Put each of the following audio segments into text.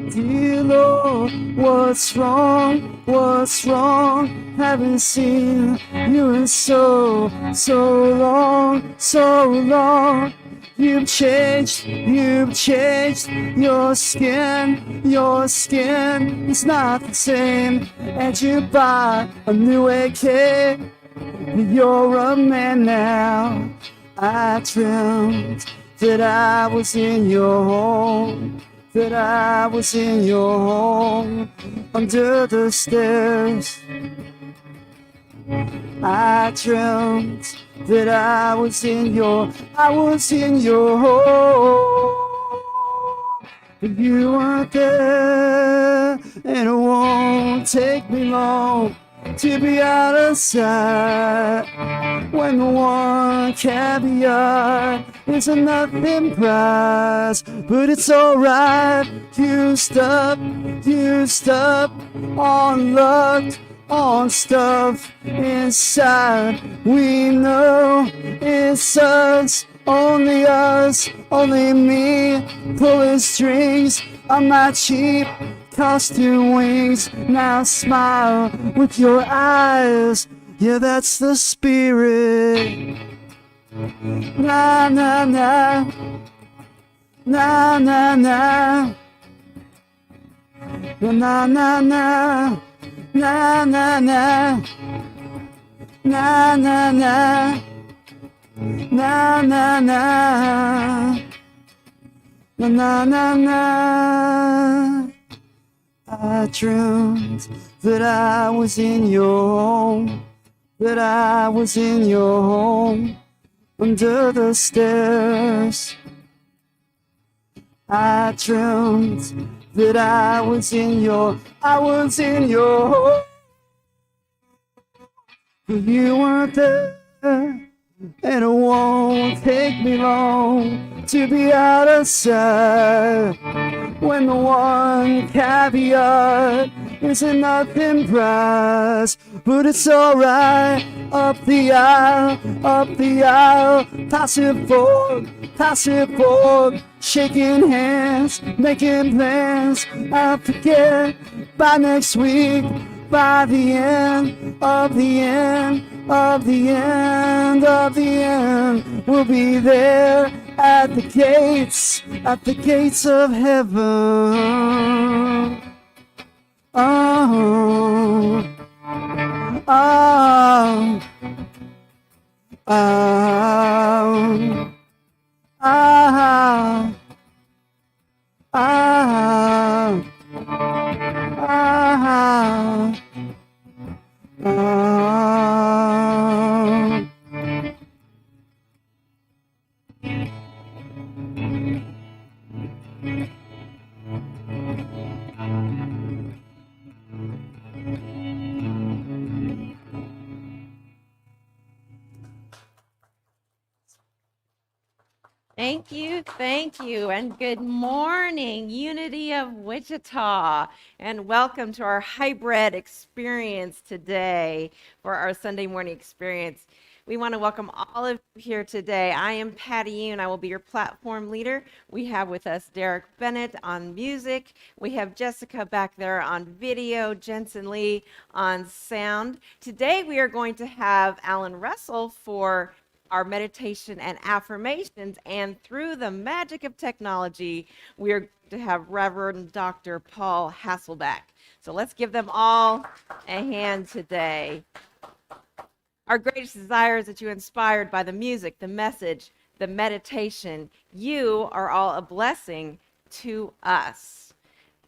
Dear Lord, what's wrong? What's wrong? Haven't seen you in so long, so long. You've changed your skin is not the same. And you buy a new AK, you're a man now. I dreamt that I was in your home, that I was in your home, under the stairs. I dreamt that I was in your home, but you weren't there, and it won't take me long to be out of sight. When the one caveat is a nothing prize, but it's alright. Used up, on luck, on stuff inside. We know it's us, only me, pulling strings. I'm not cheap, costume wings. Now smile with your eyes, yeah, that's the spirit. Na na na, na na na, na na na, na na na, na na na, na na na, na na na. I dreamt that I was in your home, that I was in your home, under the stairs. I dreamt that I was in your home, but you weren't there, and it won't take me long to be out of sight. When the one caveat is a nothing prize, but it's alright. Up the aisle, pass it forward, shaking hands, making plans. I'll forget by next week, by the end of the end, we'll be there at the gates of heaven. Oh, oh, oh, oh, oh, oh, oh. Thank you, and good morning, Unity of Wichita, and welcome to our hybrid experience today for our Sunday morning experience. We want to welcome all of you here today. I am Patty Yoon. I will be your platform leader. We have with us Derek Bennett on music. We have Jessica back there on video, Jensen Lee on sound. Today we are going to have Alan Russell for our meditation and affirmations, and through the magic of technology, we are going to have Reverend Dr. Paul Hasselbeck. So let's give them all a hand today. Our greatest desire is that you are inspired by the music, the message, the meditation. You are all a blessing to us.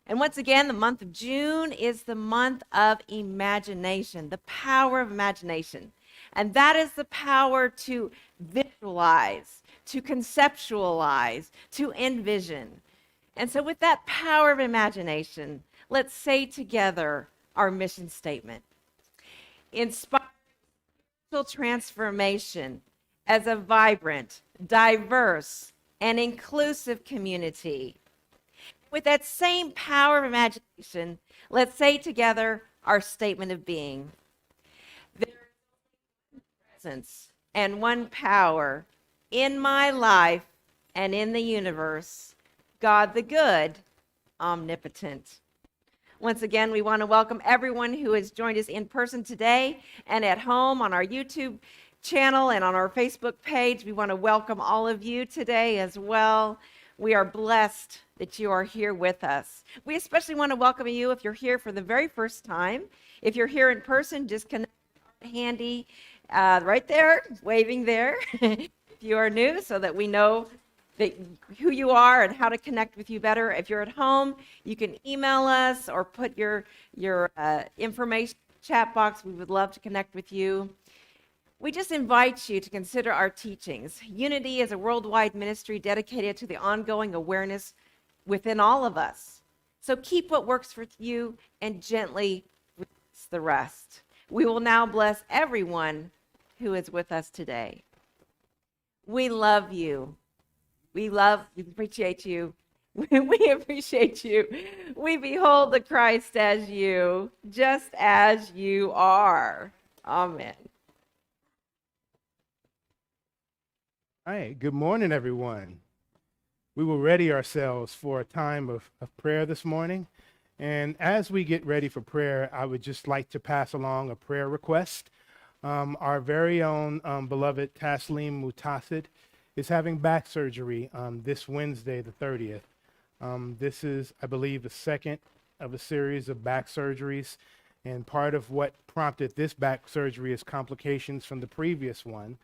And once again, the month of June is the month of imagination, the power of imagination. And that is the power to visualize, to conceptualize, to envision. And so, with that power of imagination, let's say together our mission statement: inspire transformation as a vibrant, diverse, and inclusive community. With that same power of imagination, let's say together our statement of being: there is presence and one power in my life and in the universe, God the good, omnipotent. Once again, we want to welcome everyone who has joined us in person today and at home on our YouTube channel and on our Facebook page. We want to welcome all of you today as well. We are blessed that you are here with us. We especially want to welcome you if you're here for the very first time. If you're here in person, just connect handy right there, waving there. If you are new, so that we know who you are and how to connect with you better. If you're at home, you can email us or put your information in the chat box. We would love to connect with you. We just invite you to consider our teachings. Unity is a worldwide ministry dedicated to the ongoing awareness within all of us. So keep what works for you and gently release the rest. We will now bless everyone who is with us today. We love you. We appreciate you. We appreciate you. We behold the Christ as you, just as you are. Amen. All right, good morning, everyone. We will ready ourselves for a time of prayer this morning. And as we get ready for prayer, I would just like to pass along a prayer request. Our very own beloved Taslim Mutasid is having back surgery this Wednesday, the 30th. This is, I believe, the second of a series of back surgeries. And part of what prompted this back surgery is complications from the previous one.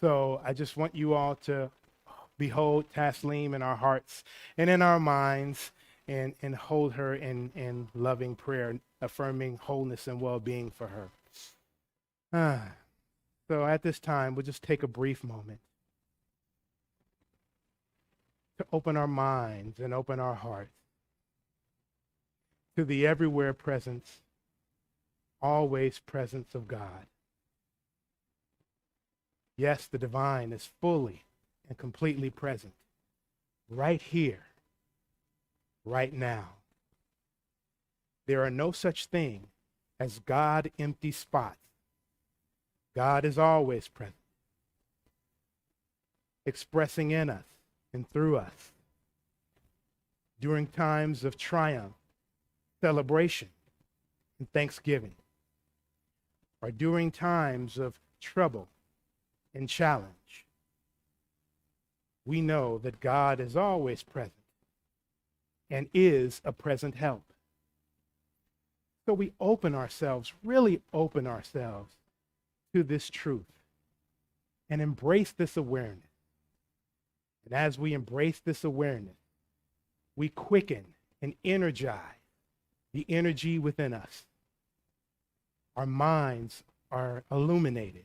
So I just want you all to behold Taslim in our hearts and in our minds, and hold her in loving prayer, affirming wholeness and well-being for her. So at this time, we'll just take a brief moment to open our minds and open our hearts to the everywhere presence, always presence of God. Yes, the divine is fully and completely present right here, right now. There are no such thing as God empty spots. God is always present, expressing in us and through us during times of triumph, celebration, and thanksgiving, or during times of trouble and challenge. We know that God is always present and is a present help. So we open ourselves, really open ourselves to this truth and embrace this awareness. And as we embrace this awareness, we quicken and energize the energy within us. Our minds are illuminated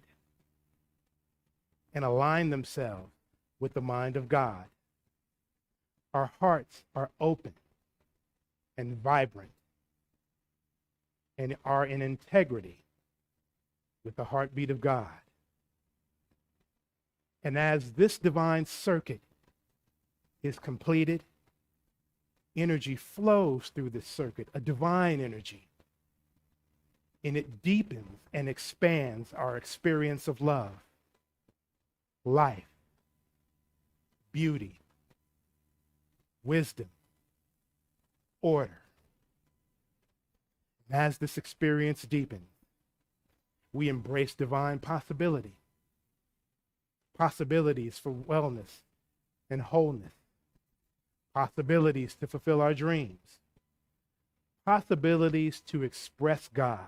and align themselves with the mind of God. Our hearts are open and vibrant and are in integrity with the heartbeat of God. And as this divine circuit is completed, energy flows through this circuit, a divine energy, and it deepens and expands our experience of love, life, beauty, wisdom, order. And as this experience deepens, we embrace divine possibilities for wellness and wholeness, possibilities to fulfill our dreams, possibilities to express God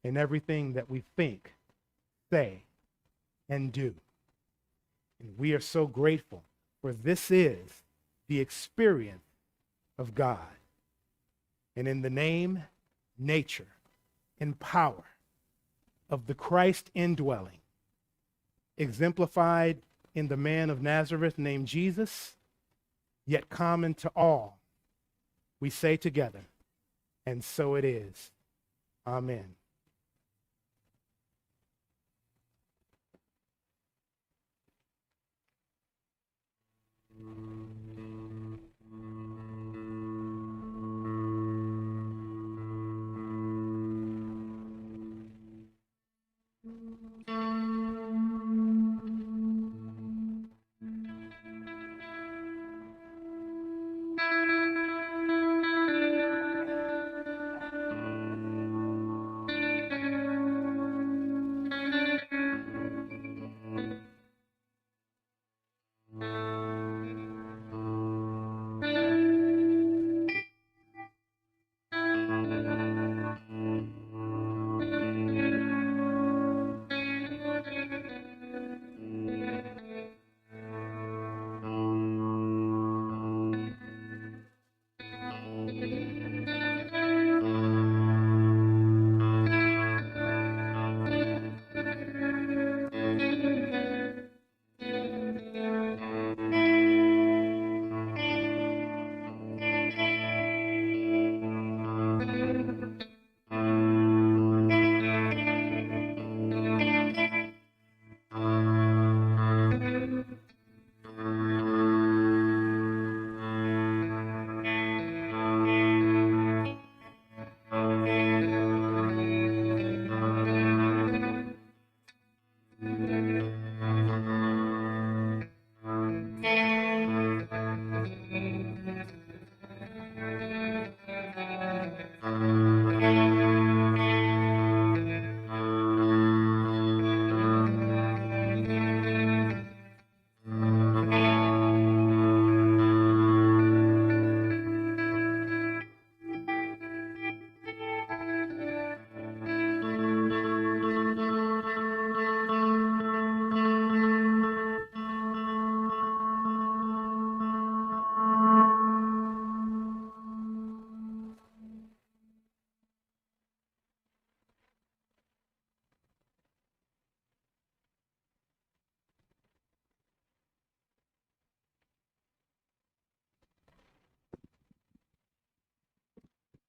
in everything that we think, say, and do. And we are so grateful, for this is the experience of God. And in the name, nature, and power of the Christ indwelling, exemplified in the man of Nazareth named Jesus, yet common to all, we say together, and so it is. Amen.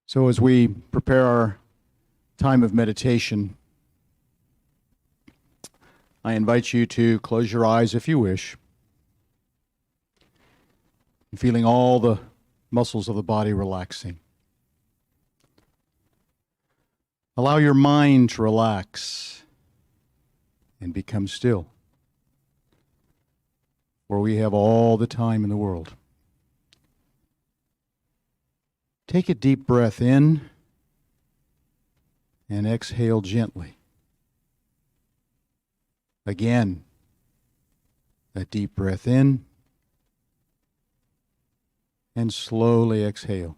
So as we prepare our time of meditation, I invite you to close your eyes if you wish, feeling all the muscles of the body relaxing. Allow your mind to relax and become still, for we have all the time in the world. Take a deep breath in and exhale gently. Again, a deep breath in and slowly exhale.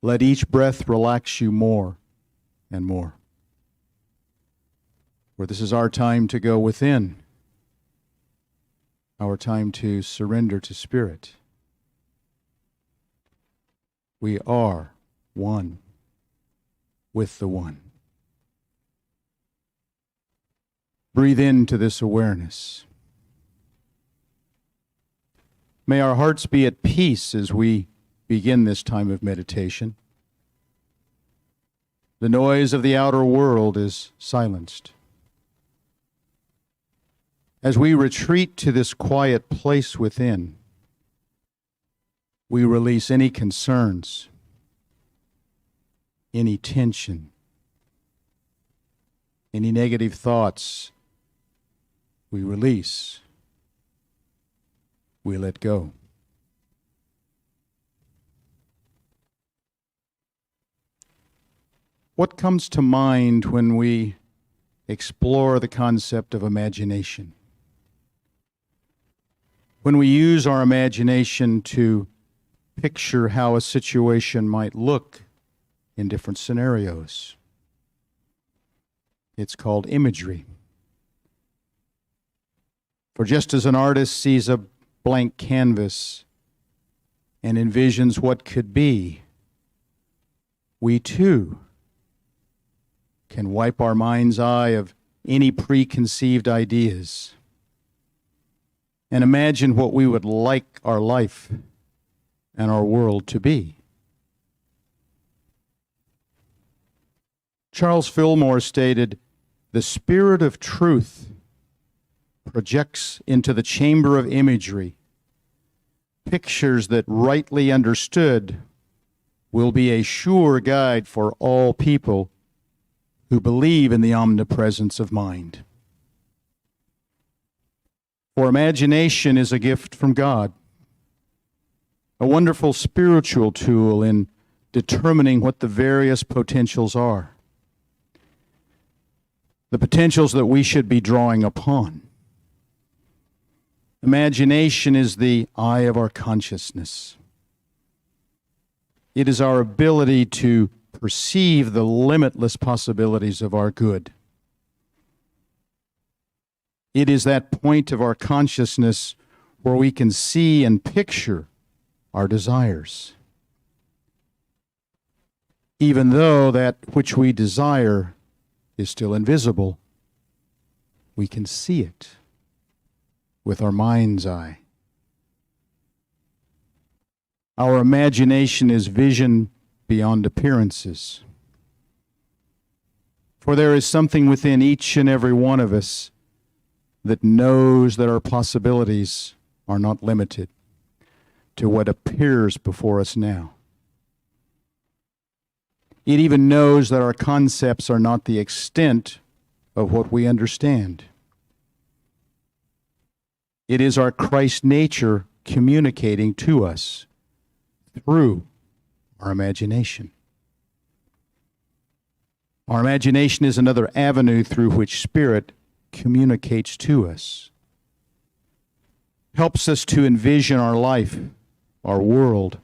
Let each breath relax you more and more. For this is our time to go within, our time to surrender to Spirit. We are one with the One. Breathe into this awareness. May our hearts be at peace as we begin this time of meditation. The noise of the outer world is silenced. As we retreat to this quiet place within, we release any concerns, any tension, any negative thoughts. We release. We let go. What comes to mind when we explore the concept of imagination? When we use our imagination to picture how a situation might look in different scenarios, it's called imagery. For just as an artist sees a blank canvas and envisions what could be, we too can wipe our mind's eye of any preconceived ideas and imagine what we would like our life and our world to be. Charles Fillmore stated, "The spirit of truth projects into the chamber of imagery pictures that, rightly understood, will be a sure guide for all people who believe in the omnipresence of mind." For imagination is a gift from God, a wonderful spiritual tool in determining what the various potentials are, the potentials that we should be drawing upon. Imagination is the eye of our consciousness. It is our ability to perceive the limitless possibilities of our good. It is that point of our consciousness where we can see and picture our desires. Even though that which we desire is still invisible, we can see it with our mind's eye. Our imagination is vision beyond appearances. For there is something within each and every one of us that knows that our possibilities are not limited to what appears before us now. It even knows that our concepts are not the extent of what we understand. It is our Christ nature communicating to us through our imagination. Our imagination is another avenue through which Spirit communicates to us, helps us to envision our life, our world,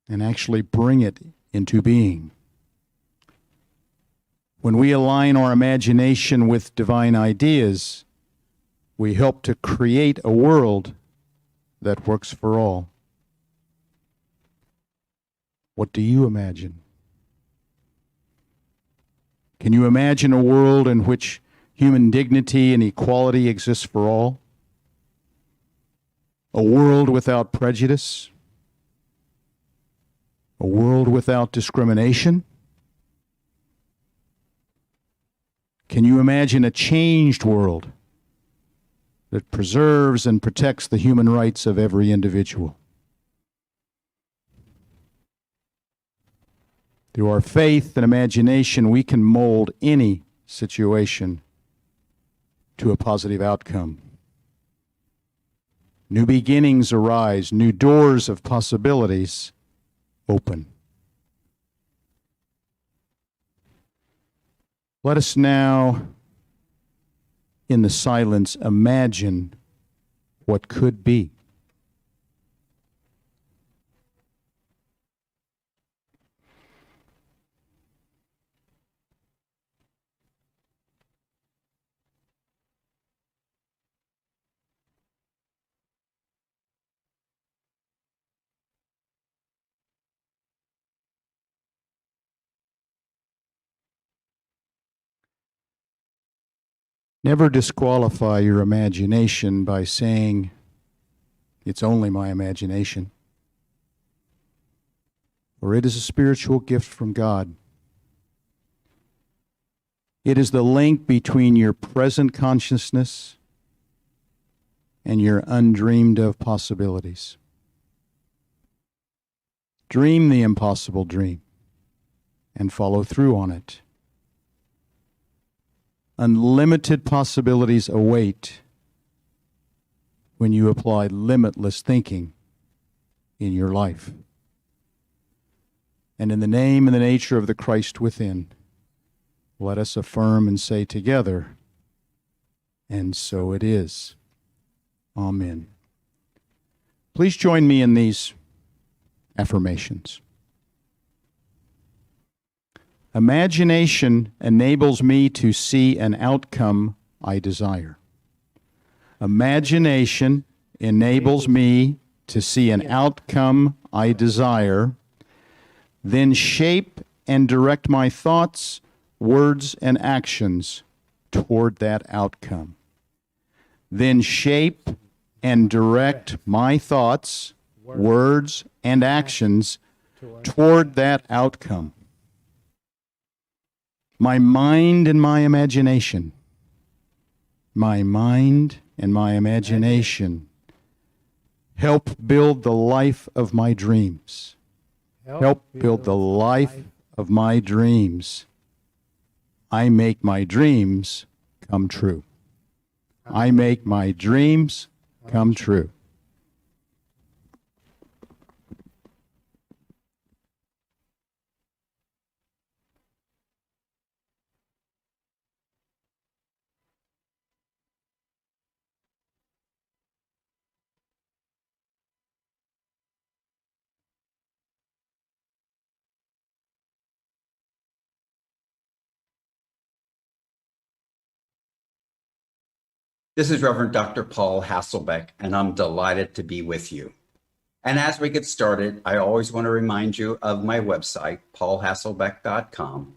and actually bring it into being. When we align our imagination with divine ideas, we help to create a world that works for all. What do you imagine? Can you imagine a world in which human dignity and equality exists for all? A world without prejudice? A world without discrimination? Can you imagine a changed world that preserves and protects the human rights of every individual? Through our faith and imagination, we can mold any situation to a positive outcome. New beginnings arise, new doors of possibilities open. Let us now, in the silence, imagine what could be. Never disqualify your imagination by saying, "It's only my imagination." For it is a spiritual gift from God. It is the link between your present consciousness and your undreamed of possibilities. Dream the impossible dream and follow through on it. Unlimited possibilities await when you apply limitless thinking in your life. And in the name and the nature of the Christ within, let us affirm and say together, and so it is. Amen. Please join me in these affirmations. Imagination enables me to see an outcome I desire. Imagination enables me to see an outcome I desire, then shape and direct my thoughts, words, and actions toward that outcome. Then shape and direct my thoughts, words, and actions toward that outcome. My mind and my imagination, help build the life of my dreams. Help build the life of my dreams. I make my dreams come true. I make my dreams come true. This is Reverend Dr. Paul Hasselbeck, and I'm delighted to be with you. And as we get started, I always want to remind you of my website, paulhasselbeck.com,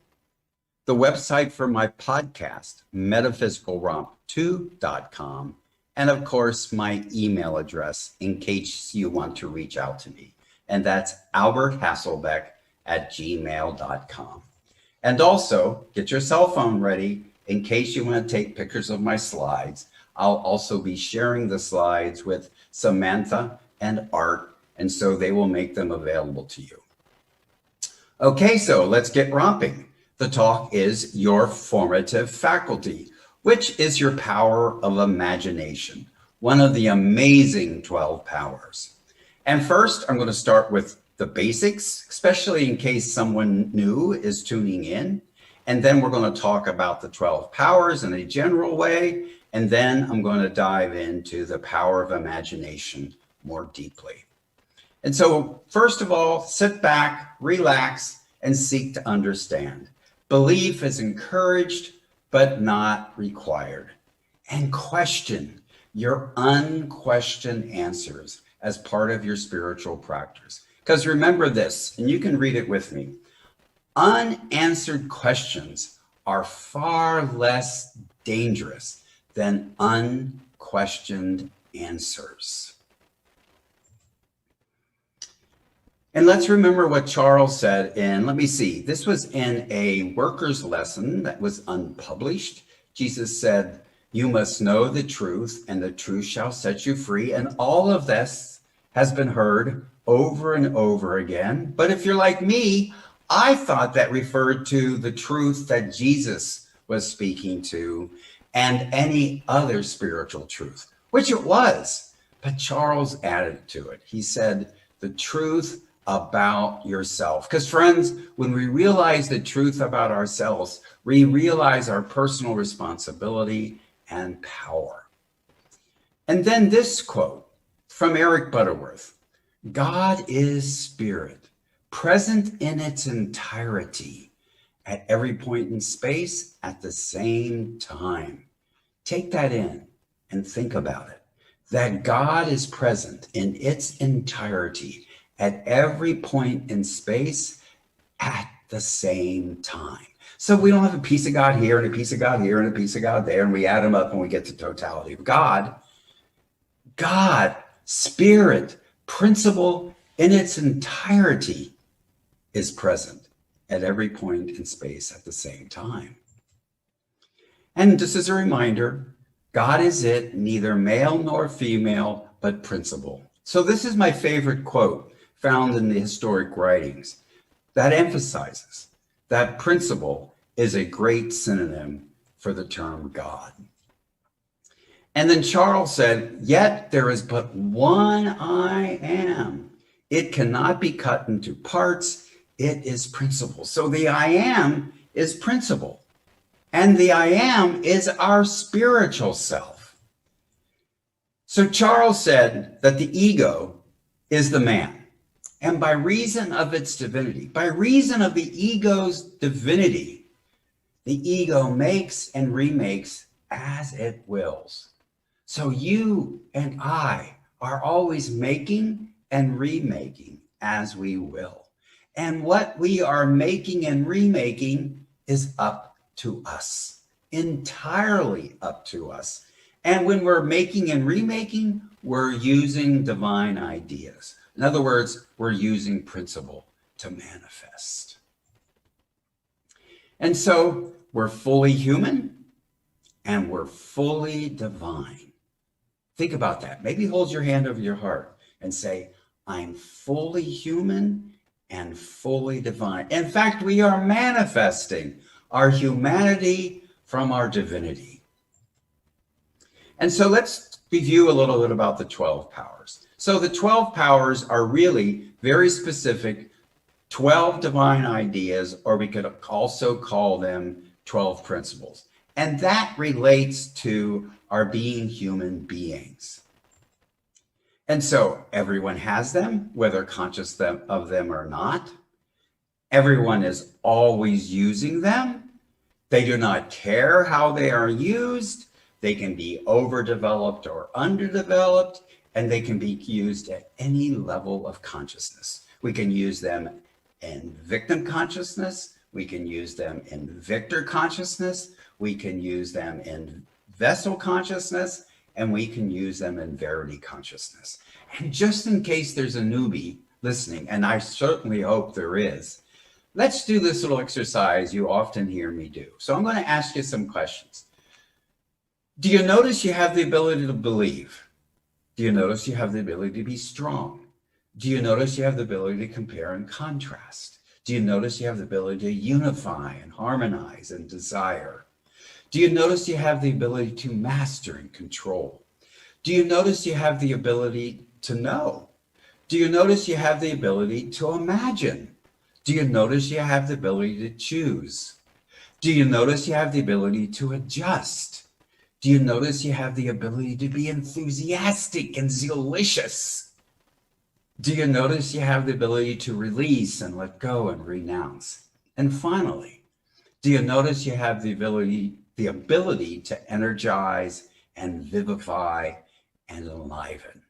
the website for my podcast, metaphysicalromp2.com, and of course, my email address in case you want to reach out to me. And that's alberthasselbeck@gmail.com. And also, get your cell phone ready in case you want to take pictures of my slides. I'll also be sharing the slides with Samantha and Art, and so they will make them available to you. Okay, so let's get romping. The talk is your formative faculty, which is your power of imagination, one of the amazing 12 powers. And first, I'm going to start with the basics, especially in case someone new is tuning in. And then we're going to talk about the 12 powers in a general way. And then I'm going to dive into the power of imagination more deeply. And so, first of all, sit back, relax, and seek to understand. Belief is encouraged, but not required. And question your unquestioned answers as part of your spiritual practice. Because remember this, and you can read it with me. Unanswered questions are far less dangerous than unquestioned answers. And let's remember what Charles said in, let me see, this was in a worker's lesson that was unpublished. Jesus said, "You must know the truth, and the truth shall set you free." And all of this has been heard over and over again. But if you're like me, I thought that referred to the truth that Jesus was speaking to and any other spiritual truth, which it was. But Charles added to it. He said, the truth about yourself. Because friends, when we realize the truth about ourselves, we realize our personal responsibility and power. And then this quote from Eric Butterworth, God is spirit, present in its entirety, at every point in space at the same time. Take that in and think about it. That God is present in its entirety at every point in space at the same time. So we don't have a piece of God here and a piece of God here and a piece of God there, and we add them up and we get the totality of God. God, spirit, principle in its entirety is present at every point in space at the same time. And just as a reminder, God is it, neither male nor female, but principle. So this is my favorite quote found in the historic writings that emphasizes that principle is a great synonym for the term God. And then Charles said, yet there is but one I am. It cannot be cut into parts. It is principle. So the I am is principle. And the I am is our spiritual self. So Charles said that the ego is the man. And by reason of its divinity, by reason of the ego's divinity, the ego makes and remakes as it wills. So you and I are always making and remaking as we will. And what we are making and remaking is up to us, entirely up to us. And when we're making and remaking, we're using divine ideas. In other words, we're using principle to manifest. And so we're fully human and we're fully divine. Think about that. Maybe hold your hand over your heart and say, I'm fully human and fully divine. In fact, we are manifesting our humanity from our divinity. And so let's review a little bit about the 12 powers. So the 12 powers are really very specific 12 divine ideas, or we could also call them 12 principles. And that relates to our being human beings. And so everyone has them, whether conscious of them or not. Everyone is always using them. They do not care how they are used. They can be overdeveloped or underdeveloped, and they can be used at any level of consciousness. We can use them in victim consciousness. We can use them in victor consciousness. We can use them in vessel consciousness, and we can use them in verity consciousness. And just in case there's a newbie listening, and I certainly hope there is, let's do this little exercise you often hear me do. So I'm going to ask you some questions. Do you notice you have the ability to believe? Do you notice you have the ability to be strong? Do you notice you have the ability to compare and contrast? Do you notice you have the ability to unify and harmonize and desire? Do you notice you have the ability to master and control? Do you notice you have the ability to know? Do you notice you have the ability to imagine? Do you notice you have the ability to choose? Do you notice you have the ability to adjust? Do you notice you have the ability to be enthusiastic and zealous? Do you notice you have the ability to release and let go and renounce? And finally, do you notice you have the ability to energize and vivify and enliven?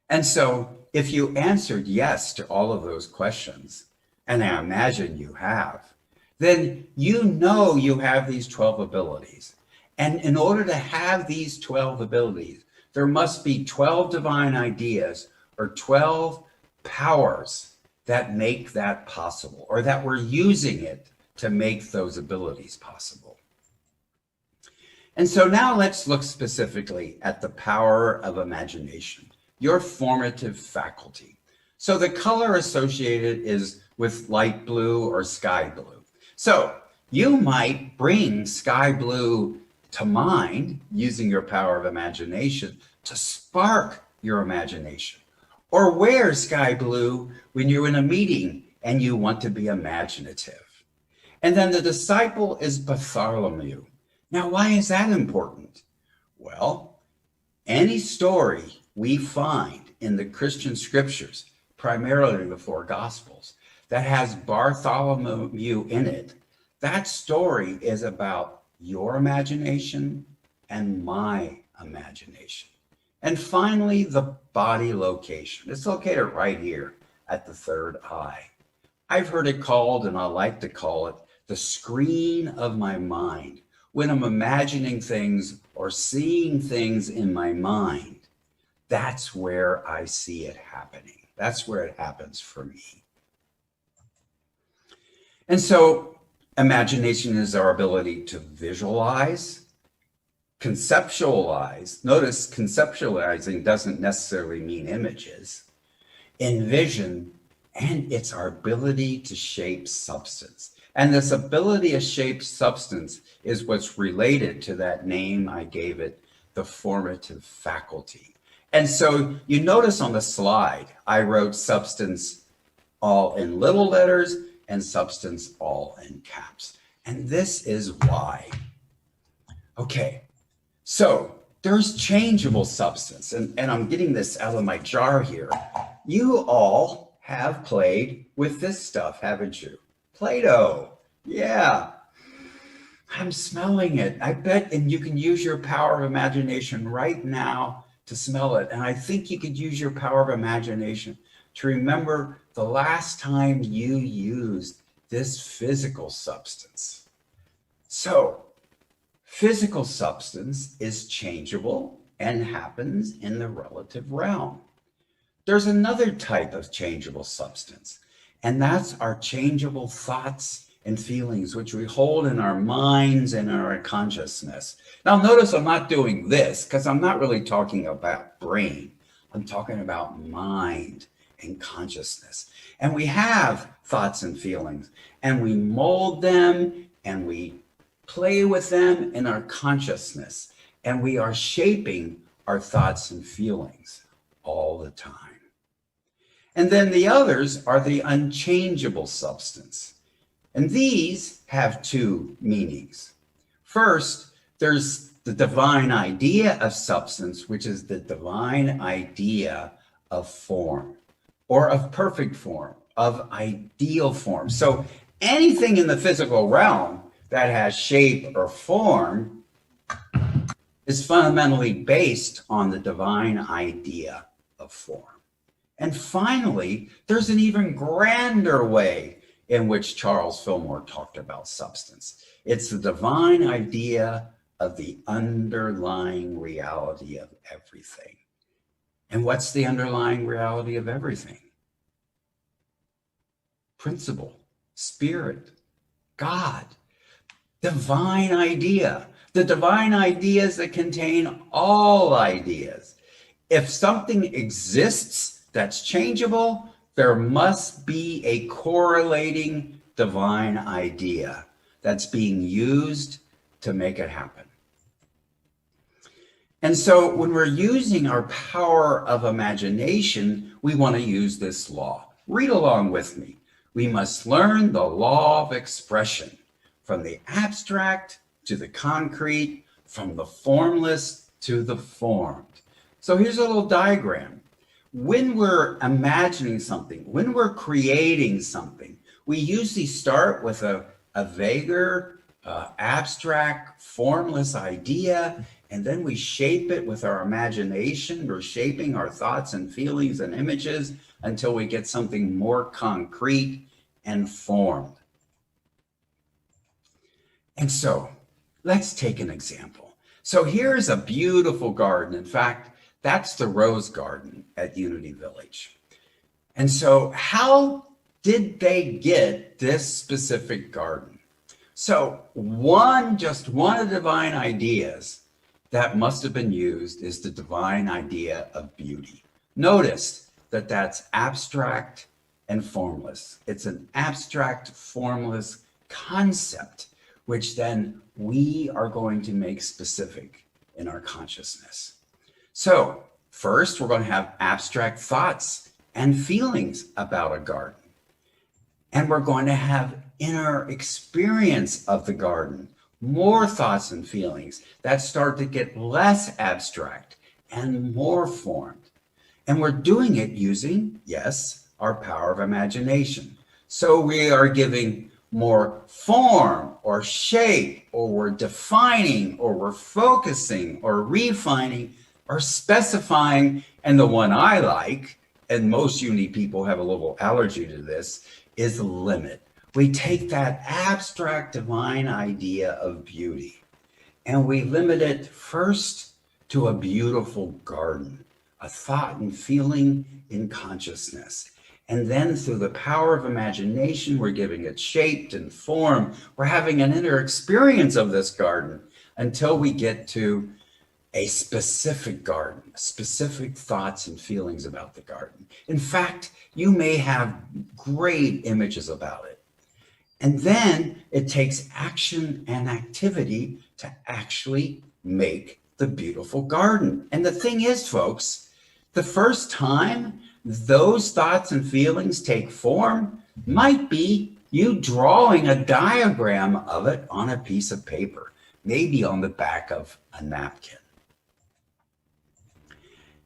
And so if you answered yes to all of those questions, and I imagine you have, then you know you have these 12 abilities. And in order to have these 12 abilities, there must be 12 divine ideas or 12 powers that make that possible, or that we're using it to make those abilities possible. And so now let's look specifically at the power of imagination, your formative faculty. So the color associated is with light blue or sky blue. So you might bring sky blue to mind using your power of imagination to spark your imagination. Or wear sky blue when you're in a meeting and you want to be imaginative. And then the disciple is Bartholomew. Now, why is that important? Well, any story we find in the Christian scriptures, primarily the four Gospels, that has Bartholomew in it, that story is about your imagination and my imagination. And finally, the body location. It's located right here at the third eye. I've heard it called, and I like to call it, the screen of my mind. When I'm imagining things or seeing things in my mind, that's where I see it happening. That's where it happens for me. And so Imagination is our ability to visualize, conceptualize. Notice conceptualizing doesn't necessarily mean images. Envision, and it's our ability to shape substance. And this ability to shape substance is what's related to that name I gave it, the formative faculty. And so you notice on the slide, I wrote substance all in little letters and substance all in caps. And this is why. Okay, so there's changeable substance. And I'm getting this out of my jar here. You all have played with this stuff, haven't you? Play-Doh. Yeah. I'm smelling it. I bet, and you can use your power of imagination right now to smell it. And I think you could use your power of imagination to remember the last time you used this physical substance. So, physical substance is changeable and happens in the relative realm. There's another type of changeable substance, and that's our changeable thoughts and feelings, which we hold in our minds and in our consciousness. Now, notice I'm not doing this because I'm not really talking about brain. I'm talking about mind and consciousness. And we have thoughts and feelings, and we mold them and we play with them in our consciousness, and we are shaping our thoughts and feelings all the time. And then the others are the unchangeable substance. And these have two meanings. First, there's the divine idea of substance, which is the divine idea of form, or of perfect form, of ideal form. So anything in the physical realm that has shape or form is fundamentally based on the divine idea of form. And finally, there's an even grander way in which Charles Fillmore talked about substance. It's the divine idea of the underlying reality of everything. And what's the underlying reality of everything? Principle, spirit, God, divine idea. The divine ideas that contain all ideas. If something exists that's changeable, there must be a correlating divine idea that's being used to make it happen. And so when we're using our power of imagination, we want to use this law. Read along with me. We must learn the law of expression, from the abstract to the concrete, from the formless to the formed. So here's a little diagram. When we're imagining something, when we're creating something, we usually start with a vaguer, abstract, formless idea, and then we shape it with our imagination. We're shaping our thoughts and feelings and images until we get something more concrete and formed. And so let's take an example. So here's a beautiful garden. In fact, that's the Rose Garden at Unity Village. And so how did they get this specific garden? So just one of the divine ideas that must have been used is the divine idea of beauty. Notice that that's abstract and formless. It's an abstract, formless concept, which then we are going to make specific in our consciousness. So first, we're going to have abstract thoughts and feelings about a garden. And we're going to have inner experience of the garden, more thoughts and feelings that start to get less abstract and more formed. And we're doing it using, yes, our power of imagination. So we are giving more form or shape, or we're defining, or we're focusing, or refining, or specifying. And the one I like, and most Unity people have a little allergy to this, is limit. We take that abstract divine idea of beauty and we limit it first to a beautiful garden, a thought and feeling in consciousness. And then through the power of imagination, we're giving it shape and form. We're having an inner experience of this garden until we get to a specific garden, specific thoughts and feelings about the garden. In fact, you may have great images about it. And then it takes action and activity to actually make the beautiful garden. And the thing is, folks, the first time those thoughts and feelings take form might be you drawing a diagram of it on a piece of paper, maybe on the back of a napkin.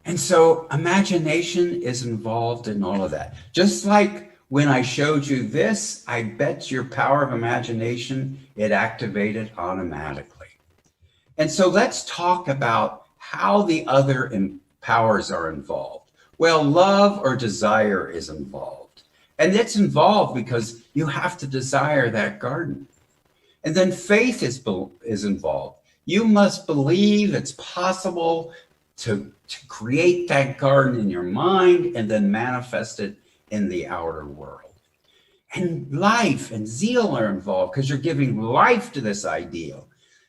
And so imagination is involved in all of that. Just like when I showed you this, I bet your power of imagination, it activated automatically. And so let's talk about how the other powers are involved. Well, love or desire is involved. And it's involved because you have to desire that garden. And then faith is involved. You must believe it's possible to create that garden in your mind and then manifest it in the outer world. And life and zeal are involved because you're giving life to this ideal.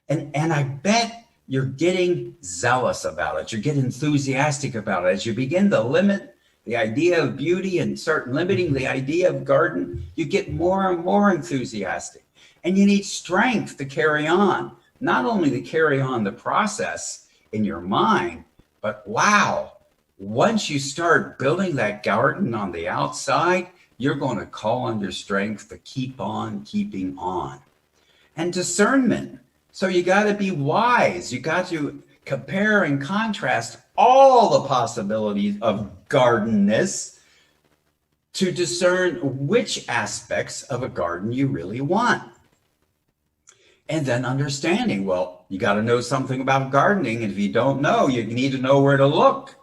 And I bet you're getting zealous about it. You get enthusiastic about it. As you begin to limit the idea of beauty and start limiting the idea of garden, you get more and more enthusiastic. And you need strength to carry on, not only to carry on the process in your mind, but wow, once you start building that garden on the outside, you're going to call on your strength to keep on keeping on. And discernment. So you got to be wise. You got to compare and contrast all the possibilities of gardenness to discern which aspects of a garden you really want. And then understanding, well, you got to know something about gardening. And if you don't know, you need to know where to look,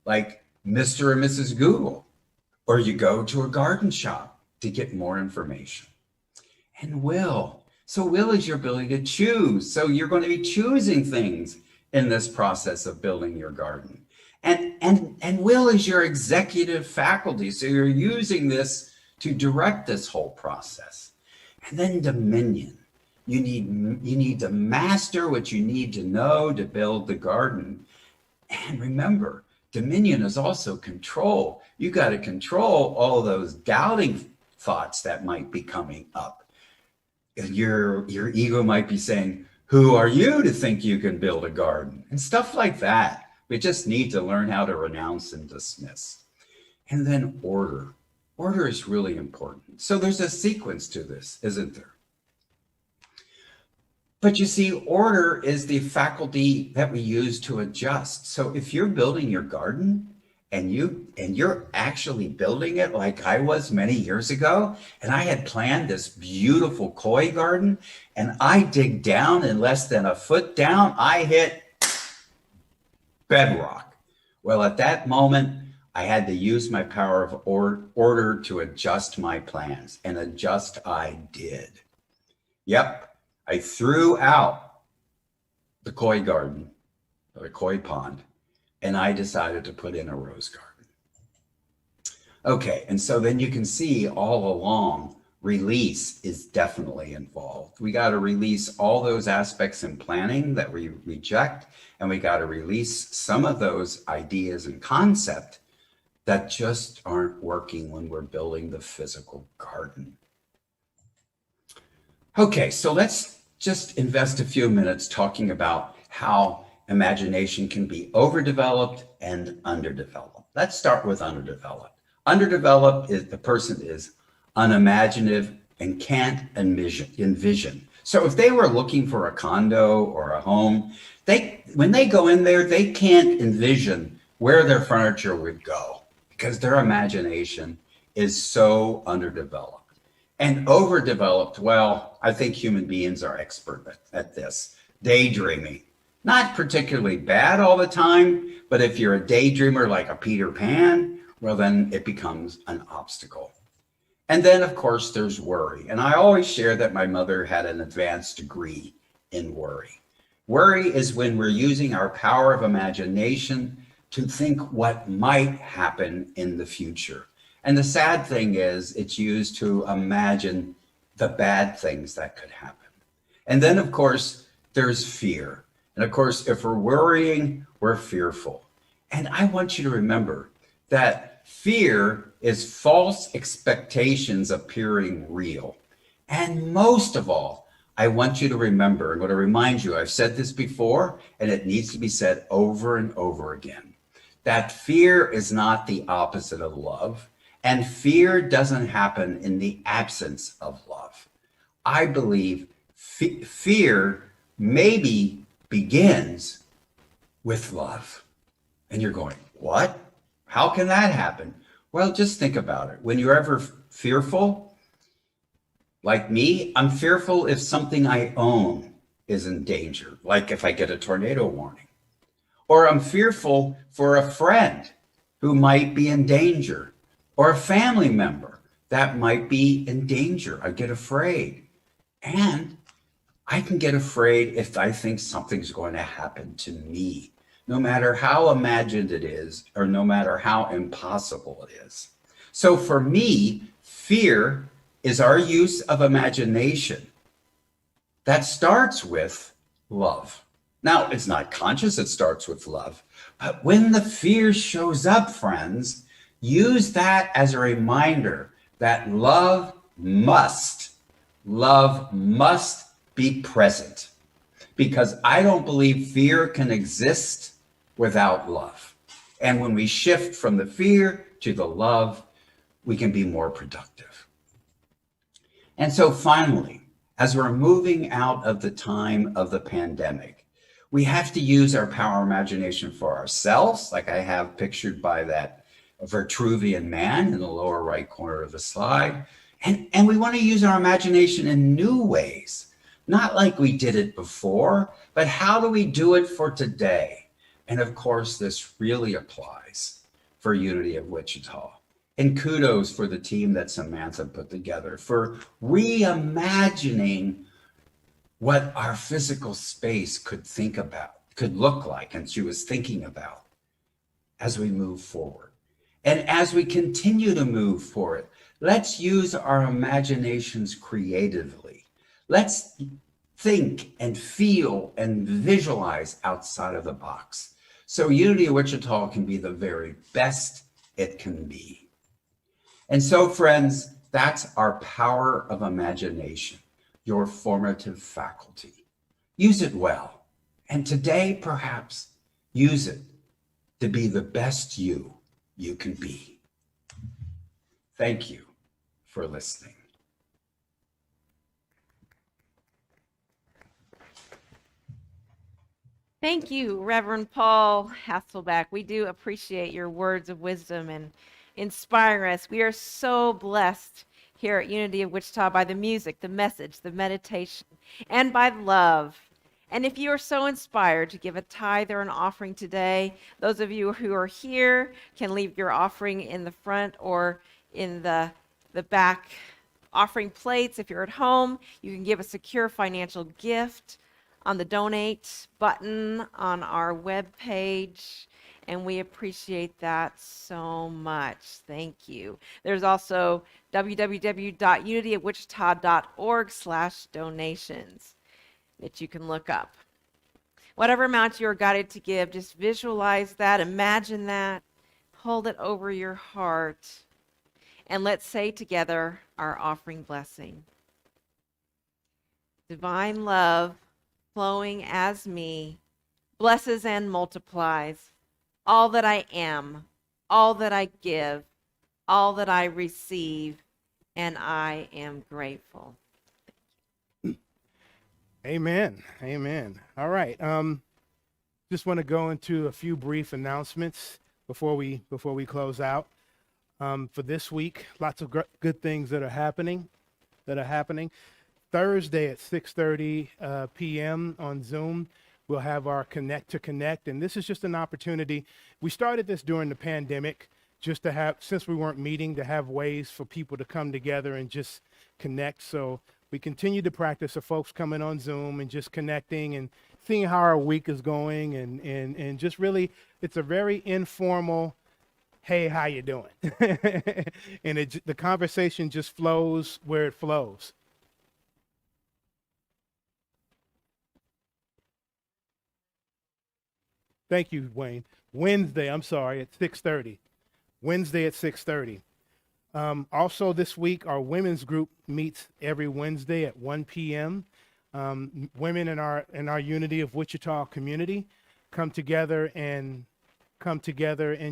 like Mr. and Mrs. Google, or you go to a garden shop to get more information. And will. So will is your ability to choose. So you're going to be choosing things in this process of building your garden. And will is your executive faculty. So you're using this to direct this whole process. And then dominion. You need to master what you need to know to build the garden. And remember, dominion is also control. You got to control all those doubting thoughts that might be coming up. Your ego might be saying, who are you to think you can build a garden? And stuff like that. We just need to learn how to renounce and dismiss. And then order. Order is really important. So there's a sequence to this, isn't there? But you see, order is the faculty that we use to adjust. So if you're building your garden and you're actually building it like I was many years ago, and I had planned this beautiful koi garden, and I dig down and less than a foot down, I hit bedrock. Well, at that moment, I had to use my power of order to adjust my plans, and adjust I did. Yep. I threw out the koi garden, or the koi pond, and I decided to put in a rose garden. Okay, and so then you can see all along, release is definitely involved. We got to release all those aspects in planning that we reject, and we got to release some of those ideas and concepts that just aren't working when we're building the physical garden. Okay, so let's just invest a few minutes talking about how imagination can be overdeveloped and underdeveloped. Let's start with underdeveloped. Underdeveloped is the person is unimaginative and can't envision. So if they were looking for a condo or a home, when they go in there, they can't envision where their furniture would go because their imagination is so underdeveloped. And overdeveloped, well, I think human beings are expert at this. Daydreaming. Not particularly bad all the time, but if you're a daydreamer like a Peter Pan, well, then it becomes an obstacle. And then, of course, there's worry. And I always share that my mother had an advanced degree in worry. Worry is when we're using our power of imagination to think what might happen in the future. And the sad thing is it's used to imagine the bad things that could happen. And then, of course, there's fear. And of course, if we're worrying, we're fearful. And I want you to remember that fear is false expectations appearing real. And most of all, I want you to remember, I'm going to remind you, I've said this before, and it needs to be said over and over again, that fear is not the opposite of love, and fear doesn't happen in the absence of love. I believe fear maybe begins with love. And you're going, what? How can that happen? Well, just think about it. When you're ever fearful, like me, I'm fearful if something I own is in danger, like if I get a tornado warning. Or I'm fearful for a friend who might be in danger, or a family member that might be in danger. I get afraid. And I can get afraid if I think something's going to happen to me, no matter how imagined it is, or no matter how impossible it is. So for me, fear is our use of imagination that starts with love. Now, it's not conscious, it starts with love. But when the fear shows up, friends, use that as a reminder that love must be present. Because I don't believe fear can exist without love. And when we shift from the fear to the love, we can be more productive. And so finally, as we're moving out of the time of the pandemic, we have to use our power imagination for ourselves, like I have pictured by that Vitruvian man in the lower right corner of the slide. And we want to use our imagination in new ways, not like we did it before, but how do we do it for today? And of course, this really applies for Unity of Wichita. And kudos for the team that Samantha put together for reimagining what our physical space could look like, and she was thinking about as we move forward. And as we continue to move forward, let's use our imaginations creatively. Let's think and feel and visualize outside of the box, so Unity of Wichita can be the very best it can be. And so, friends, that's our power of imagination, your formative faculty. Use it well. And today, perhaps, use it to be the best you can be. Thank you for listening. Thank you, Reverend Paul Hasselback. We do appreciate your words of wisdom and inspiring us. We are so blessed here at Unity of Wichita by the music, the message, the meditation, and by love. And if you are so inspired to give a tithe or an offering today, those of you who are here can leave your offering in the front or in the back offering plates. If you're at home, you can give a secure financial gift on the donate button on our webpage. And we appreciate that so much. Thank you. There's also www.unityofwichita.org/donations that you can look up. Whatever amount you are guided to give, just visualize that, imagine that, hold it over your heart, and let's say together our offering blessing. Divine love flowing as me blesses and multiplies all that I am, all that I give, all that I receive, and I am grateful. Amen. Amen. All right. Just want to go into a few brief announcements before we close out. For this week, lots of good things that are happening. Thursday at 6:30 p.m. on Zoom, we'll have our Connect to Connect, and this is just an opportunity. We started this during the pandemic, just to have, since we weren't meeting, to have ways for people to come together and just connect. So we continue to practice of folks coming on Zoom and just connecting and seeing how our week is going, and just really, it's a very informal hey, how you doing? And the conversation just flows where it flows. Thank you, Wayne. Wednesday, I'm sorry, at 6:30. Wednesday at 6:30. Also this week, our women's group meets every Wednesday at 1 p.m. Women in our Unity of Wichita community come together and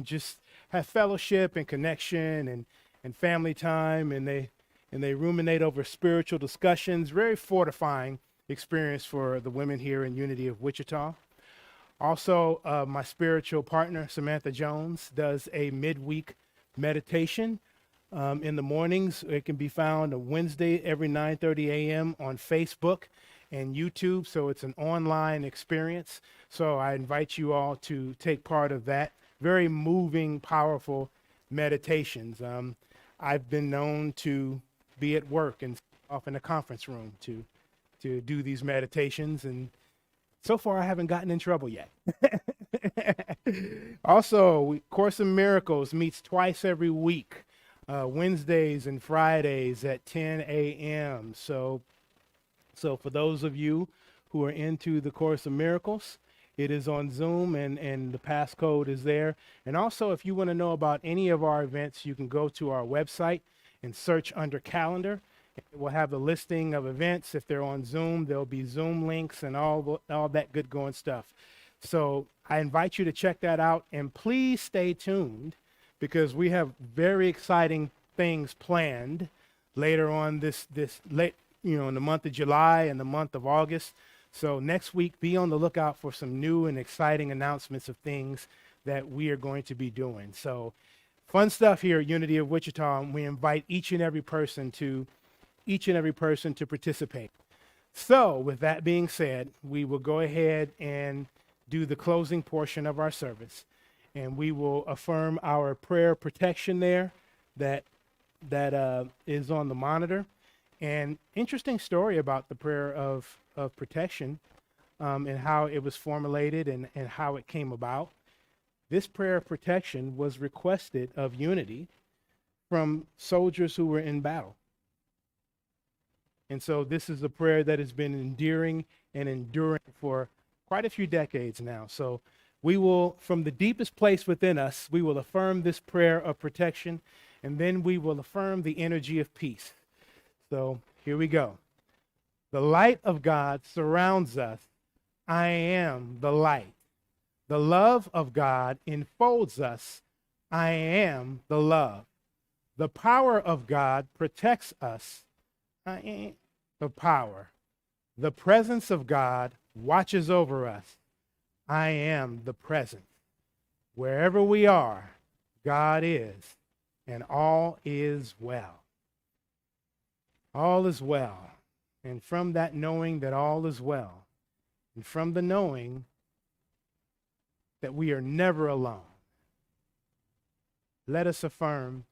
just have fellowship and connection and family time, and they ruminate over spiritual discussions. Very fortifying experience for the women here in Unity of Wichita. Also, my spiritual partner, Samantha Jones, does a midweek meditation in the mornings. It can be found on Wednesday every 9:30 a.m. on Facebook and YouTube, so it's an online experience. So I invite you all to take part of that. Very moving, powerful meditations. I've been known to be at work and off in the conference room to do these meditations, and so far I haven't gotten in trouble yet. Also, Course in Miracles meets twice every week, Wednesdays and Fridays at 10 a.m. So for those of you who are into the Course of Miracles, it is on Zoom, and the passcode is there. And also, if you want to know about any of our events, you can go to our website and search under calendar. We'll have the listing of events. If they're on Zoom, there'll be Zoom links and all that good going stuff. So I invite you to check that out, and please stay tuned because we have very exciting things planned later on in the month of July and the month of August. So next week, be on the lookout for some new and exciting announcements of things that we are going to be doing. So fun stuff here at Unity of Wichita, and we invite each and every person to participate. So with that being said, we will go ahead and do the closing portion of our service, and we will affirm our prayer protection there that is on the monitor. And interesting story about the prayer of protection and how it was formulated and how it came about. This prayer of protection was requested of Unity from soldiers who were in battle. And so this is a prayer that has been endearing and enduring for quite a few decades now. So we will, from the deepest place within us, we will affirm this prayer of protection, and then we will affirm the energy of peace. So here we go. The light of God surrounds us. I am the light. The love of God enfolds us. I am the love. The power of God protects us. I am the power. The presence of God watches over us. I am the presence. Wherever we are, God is, and all is well. All is well. And from that knowing that all is well, and from the knowing that we are never alone, let us affirm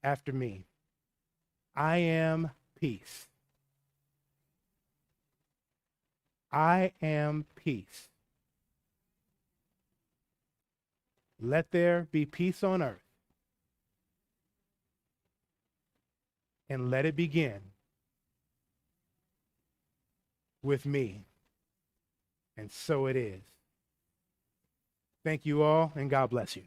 after me. I am peace. I am peace. Let there be peace on earth, and let it begin with me. And so it is. Thank you all, and God bless you.